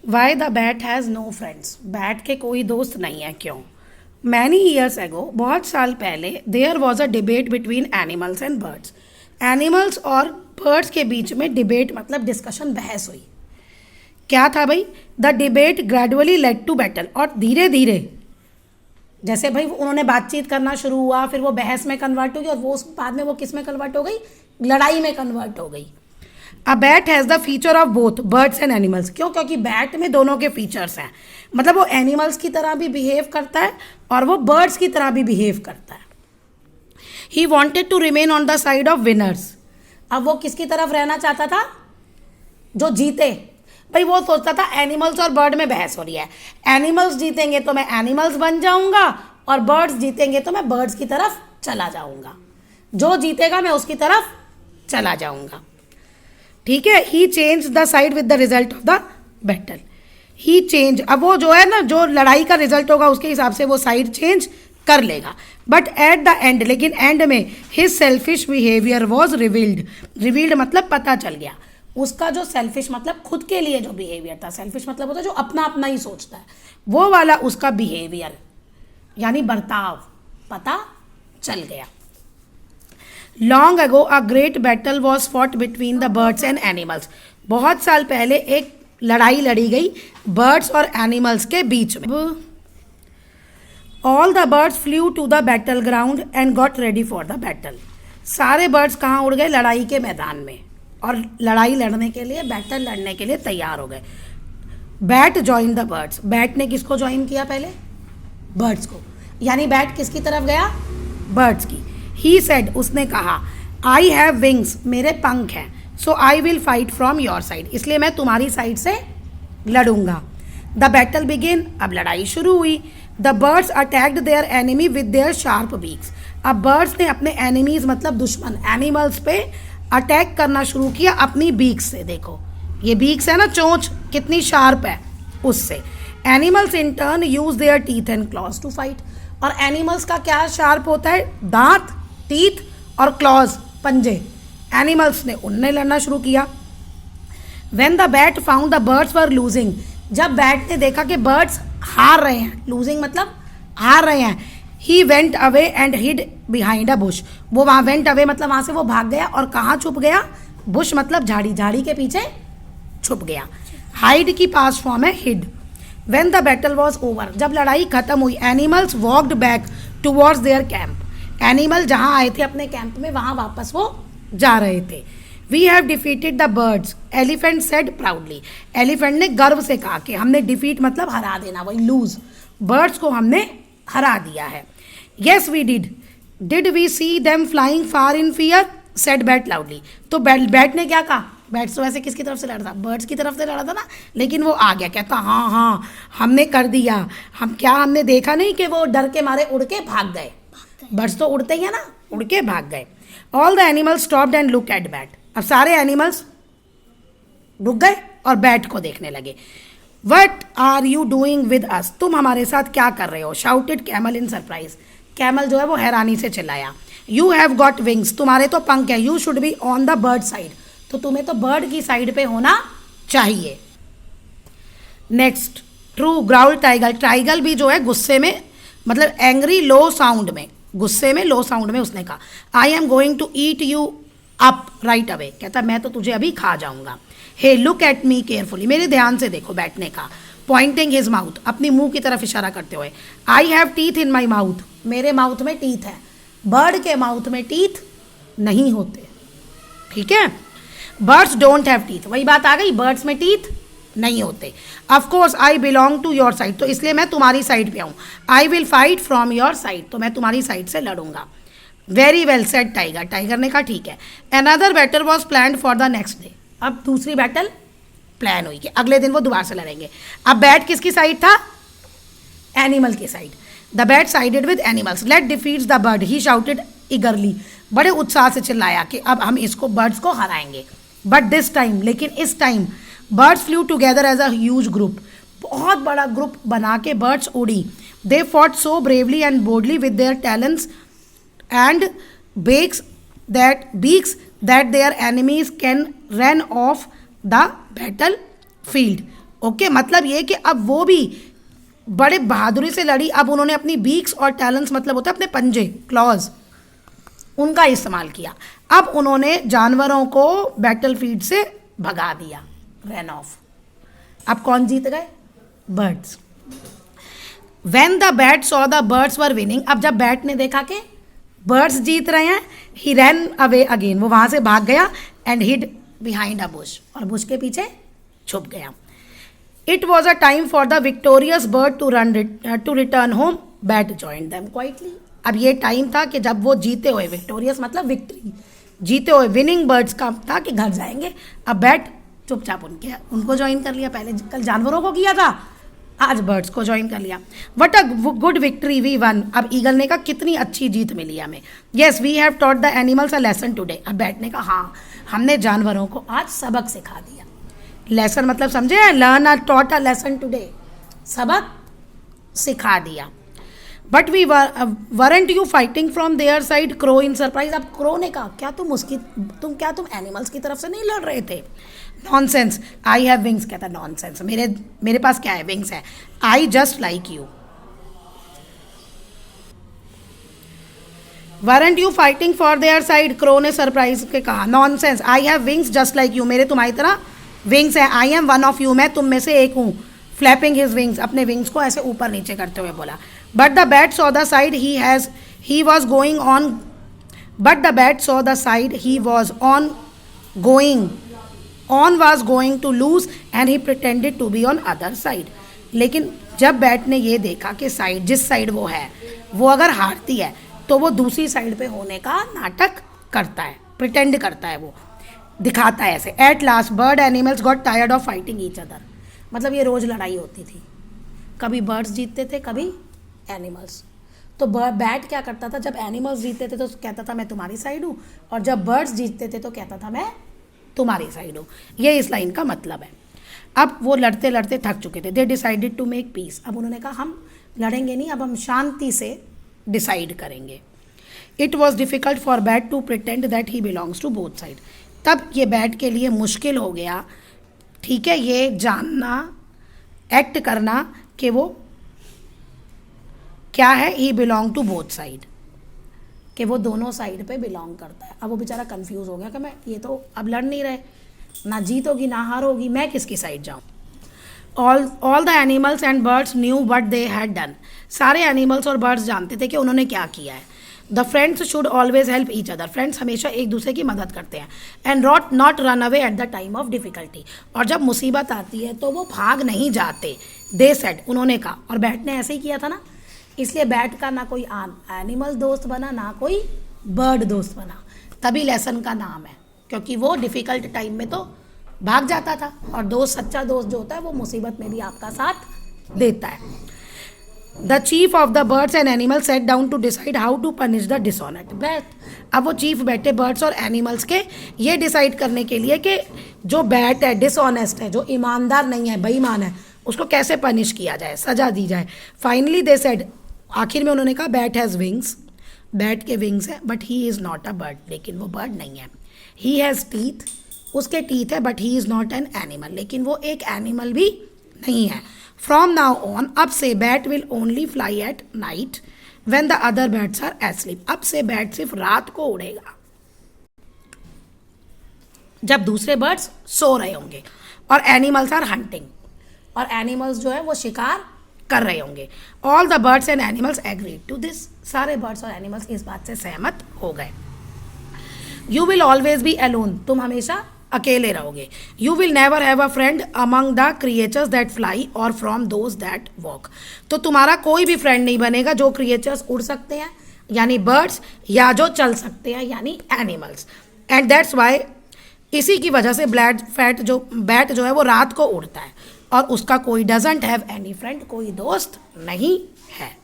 Y the bat has no friends, bat के कोई दोस्त नहीं है, क्यों? मैनी ईयर्स एगो, बहुत साल पहले, there was a debate between animals and birds. Animals और बर्ड्स के बीच में डिबेट मतलब डिस्कशन, बहस हुई। क्या था भाई? The debate gradually led to battle, और धीरे धीरे जैसे भाई उन्होंने बातचीत करना शुरू हुआ, फिर वो बहस में कन्वर्ट हो गई, और वो बाद में वो किस में कन्वर्ट हो गई? लड़ाई में कन्वर्ट हो गई। A bat has the feature of both birds and animals. क्यों? क्योंकि बैट में दोनों के फीचर्स हैं, मतलब वो एनिमल्स की तरह भी बिहेव करता है और वो बर्ड्स की तरह भी बिहेव करता है। He wanted to remain on the side of winners. अब वो किसकी तरफ रहना चाहता था? जो जीते। भाई वो सोचता था एनिमल्स और बर्ड में बहस हो रही है, एनिमल्स जीतेंगे तो मैं एनिमल्स बन जाऊंगा और बर्ड्स जीतेंगे तो मैं बर्ड्स की तरफ चला जाऊंगा, जो जीतेगा मैं उसकी तरफ चला जाऊंगा। ठीक है। He change the side with the result of the battle. He change, अब वो जो है ना, जो लड़ाई का रिजल्ट होगा उसके हिसाब से वो साइड चेंज कर लेगा। बट एट द एंड, लेकिन एंड में his selfish behaviour was revealed. Revealed मतलब पता चल गया। उसका जो सेल्फिश मतलब खुद के लिए जो बिहेवियर था, सेल्फिश मतलब होता है जो अपना अपना ही सोचता है, वो वाला उसका बिहेवियर यानी बर्ताव पता चल गया। Long ago a great battle was fought between the birds and animals. बहुत साल पहले एक लड़ाई लड़ी गई बर्ड्स और एनिमल्स के बीच में। All the birds flew to the battle ground and got ready for the battle. सारे बर्ड्स कहाँ उड़ गए? लड़ाई के मैदान में, और लड़ाई लड़ने के लिए, बैटल लड़ने के लिए तैयार हो गए। Bat join the birds. Bat ने किसको ज्वाइन किया? पहले बर्ड्स को, यानी बैट किसकी तरफ गया? बर्ड्स की। ही सेड, उसने कहा, आई हैव विंग्स, मेरे पंख हैं, so I will fight from your side, इसलिए मैं तुम्हारी साइड से लड़ूंगा। द बैटल बिगिन, अब लड़ाई शुरू हुई। The birds attacked their enemy with their sharp beaks. अब बर्ड्स ने अपने एनिमीज मतलब दुश्मन एनिमल्स पे अटैक करना शुरू किया अपनी बीक्स से। देखो ये बीक्स है ना, चोंच कितनी शार्प है उससे। Animals in turn use their teeth and claws to fight. और एनिमल्स का क्या शार्प होता है? दांत, टीथ और क्लॉज, पंजे। एनिमल्स ने उनने लड़ना शुरू किया। When the bat found the birds were losing. जब बैट ने देखा कि बर्ड्स हार रहे हैं, लूजिंग मतलब हार रहे हैं, he went away and hid behind a bush. वो वहाँ वेंट अवे मतलब वहाँ से वो भाग गया, और कहाँ छुप गया? बुश मतलब झाड़ी, झाड़ी के पीछे छुप गया। हाइड की पास फॉर्म है hid. When the battle was over, जब लड़ाई खत्म हुई, animals walked back towards their camp. Animal जहाँ आए थे अपने कैंप में, वहाँ वापस वो जा रहे थे। We have defeated the birds, elephant said proudly. Elephant ने गर्व से कहा कि हमने डिफीट मतलब हरा देना, वही लूज, बर्ड्स को हमने हरा दिया है। Yes we did. Did we see them flying far in fear, said bat loudly. तो बैट ने क्या कहा? बैट तो वैसे किसकी तरफ से लड़ा था? बर्ड्स की तरफ से लड़ा था ना, लेकिन वो आ गया, कहता हाँ हाँ हमने कर दिया। हमने देखा नहीं कि वो डर के मारे उड़ के भाग गए? बर्ड्स तो उड़ते ही है ना, उड़ के भाग गए। All the animals stopped and look at bat. अब सारे एनिमल्स रुक गए और बैट को देखने लगे। What are you doing with us, तुम हमारे साथ क्या कर रहे हो? Shouted camel in surprise. Camel जो है वो हैरानी से चिल्लाया। यू हैव गॉट विंग्स, तुम्हारे तो पंख है। You should be on the bird side, तो तुम्हें तो बर्ड की साइड पे होना चाहिए। Next, true growl tiger. Tiger भी जो है गुस्से में, मतलब एंग्री लो साउंड में, गुस्से में लो साउंड में उसने कहा, I am going to eat you up right away. कहता मैं तो तुझे अभी खा जाऊंगा। Hey look at me carefully, मेरे ध्यान से देखो, बैठने का। पॉइंटिंग हिज माउथ, अपनी मुंह की तरफ इशारा करते हुए। I have teeth in my mouth, मेरे माउथ में टीथ है। बर्ड के माउथ में टीथ नहीं होते, ठीक है। बर्ड्स डोंट हैव टीथ, वही बात आ गई, बर्ड्स में टीथ नहीं होते। Of course I belong to your side, तो इसलिए मैं तुम्हारी साइड पे आऊँ। I will fight from your side, तो मैं तुम्हारी साइड से लड़ूंगा। Very well said tiger, tiger ने कहा ठीक है। Another battle was plan for the next day, अब दूसरी बैटल प्लान हुई कि अगले दिन वो दोबारा से लड़ेंगे। अब बैट किसकी साइड था? एनिमल की side. The bat sided with animals. Let defeats the bird, he shouted eagerly, बड़े उत्साह से चिल्लाया कि अब हम इसको, बर्ड्स को हराएंगे। बट दिस टाइम, लेकिन इस time, birds flew together as a huge group, बहुत बड़ा ग्रुप बना के बर्ड्स उड़ी। They fought so bravely and boldly with their talents and beaks that their enemies can run off the battlefield. Okay, मतलब ये कि अब वो भी बड़े बहादुरी से लड़ी। अब उन्होंने अपनी बीक्स और टैलेंट्स, मतलब होता है अपने पंजे, क्लॉज, उनका इस्तेमाल किया। अब उन्होंने जानवरों को बैटल फील्ड से भगा दिया, रन ऑफ। अब कौन जीत गए? Birds. When the bat saw the birds were winning, अब जब बैट ने देखा कि बर्ड्स जीत रहे हैं, he ran away again, वो वहाँ से भाग गया, and hid behind a bush, और बुश के पीछे छुप गया। It was a time for the victorious bird to return home. Bat joined them quietly. अब ये टाइम था कि जब वो जीते हुए, विक्टोरियस मतलब विक्ट्री, जीते हुए विनिंग बर्ड्स का था कि घर जाएंगे। अब बैट चुपचाप उनको ज्वाइन कर लिया। पहले कल जानवरों को किया था, आज बर्ड्स को ज्वाइन कर लिया। What a good victory we won. अब ईगल ने कहा कितनी अच्छी जीत मिली हमें। Yes we have taught the animals a lesson today. अब बैट ने कहा हाँ, हमने जानवरों को आज सबक सिखा दिया। लेसन मतलब समझे, learn a taught a lesson today, सबक सिखा दिया। But we warrant you fighting from there side, crow in surprise. अब क्रो ने कहा क्या तुम एनिमल्स की तरफ से नहीं लड़ रहे थे? Nonsense, I have wings. कहता नॉनसेंस, मेरे पास क्या है? विंग्स है। I just like you. Weren't you fighting for their side, crow ने सरप्राइज के कहा। Nonsense, I have wings just like you, मेरे तुम्हारी तरह विंग्स है। I am one of you, मैं तुम में से एक हूँ। फ्लैपिंग हिज विंग्स, अपने विंग्स को ऐसे ऊपर नीचे करते हुए बोला। But the bat saw the side he was going on, but the bat saw the side he was on was going to lose and he pretended to be on other side. लेकिन जब bat ने ये देखा कि side, जिस side वो है, वो अगर हारती है तो वो दूसरी साइड पे होने का नाटक करता है, प्रिटेंड करता है, वो दिखाता है ऐसे। At last bird animals got tired of fighting each other. मतलब ये रोज़ लड़ाई होती थी, कभी बर्ड्स जीतते थे, कभी एनिमल्स। तो बैट क्या करता था, जब एनिमल्स जीतते थे तो कहता था मैं तुम्हारी साइड हूँ, और जब बर्ड्स जीतते थे तो कहता था मैं तुम्हारी साइड हूँ। ये इस लाइन का मतलब है। अब वो लड़ते लड़ते थक चुके थे। They decided to make peace. अब उन्होंने कहा हम लड़ेंगे नहीं, अब हम शांति से डिसाइड करेंगे। It was difficult for bat to pretend that he belongs to both side. तब ये बैट के लिए मुश्किल हो गया, ठीक है, ये जानना, एक्ट करना कि वो क्या है, ही बिलोंग टू बोथ साइड, कि वो दोनों साइड पे बिलोंग करता है। अब वो बेचारा कंफ्यूज हो गया कि मैं, ये तो अब लड़ नहीं रहे, ना जीत होगी ना हार होगी, मैं किसकी साइड जाऊँ। All the animals and birds knew what they had done. सारे एनिमल्स और बर्ड्स जानते थे कि उन्होंने क्या किया है। The friends should always help each other. Friends हमेशा एक दूसरे की मदद करते हैं। And not run away at the time of difficulty. और जब मुसीबत आती है तो वो भाग नहीं जाते। दे सेड, उन्होंने कहा। और बैट ने ऐसे ही किया था ना, इसलिए बैट का ना कोई एनिमल दोस्त बना, ना कोई बर्ड दोस्त बना। तभी लेसन का नाम है, क्योंकि वो डिफ़िकल्ट टाइम में तो भाग जाता था, और दोस्त, सच्चा दोस्त जो होता है वो मुसीबत में भी आपका साथ देता है। The chief of the birds and animals sat down to decide how to punish the dishonest bat. अब वो चीफ बैठे बर्ड्स और एनिमल्स के, ये डिसाइड करने के लिए कि जो बैट है, डिसऑनेस्ट है, जो ईमानदार नहीं है, बेईमान है, उसको कैसे पनिश किया जाए, सजा दी जाए। फाइनली दे सेड, आखिर में उन्होंने कहा बैट हैज़ विंग्स, बैट के विंग्स है, but he is not a bird, लेकिन वो बर्ड नहीं है। ही हैज़ टीथ, उसके टीथ है, but he is not an animal, लेकिन वो एक एनिमल भी नहीं है। फ्रॉम नाउ ऑन, अब से bat will only fly at night when the other bats are asleep. अब से बैट सिर्फ रात को उड़ेगा जब दूसरे बर्ड्स सो रहे होंगे, और एनिमल्स आर हंटिंग, और एनिमल्स जो है वो शिकार कर रहे होंगे। All the birds and animals agreed to this. सारे बर्ड्स और एनिमल्स इस बात से सहमत हो गए। You will always be alone, तुम हमेशा अकेले रहोगे। You will never have a friend among the creatures that fly और फ्रॉम दोज दैट वॉक। तो तुम्हारा कोई भी फ्रेंड नहीं बनेगा जो क्रिएचर्स उड़ सकते हैं यानी बर्ड्स, या जो चल सकते हैं यानी एनिमल्स। एंड दैट्स वाई, इसी की वजह से बैट जो है वो रात को उड़ता है, और उसका कोई डजंट हैव एनी फ्रेंड, कोई दोस्त नहीं है।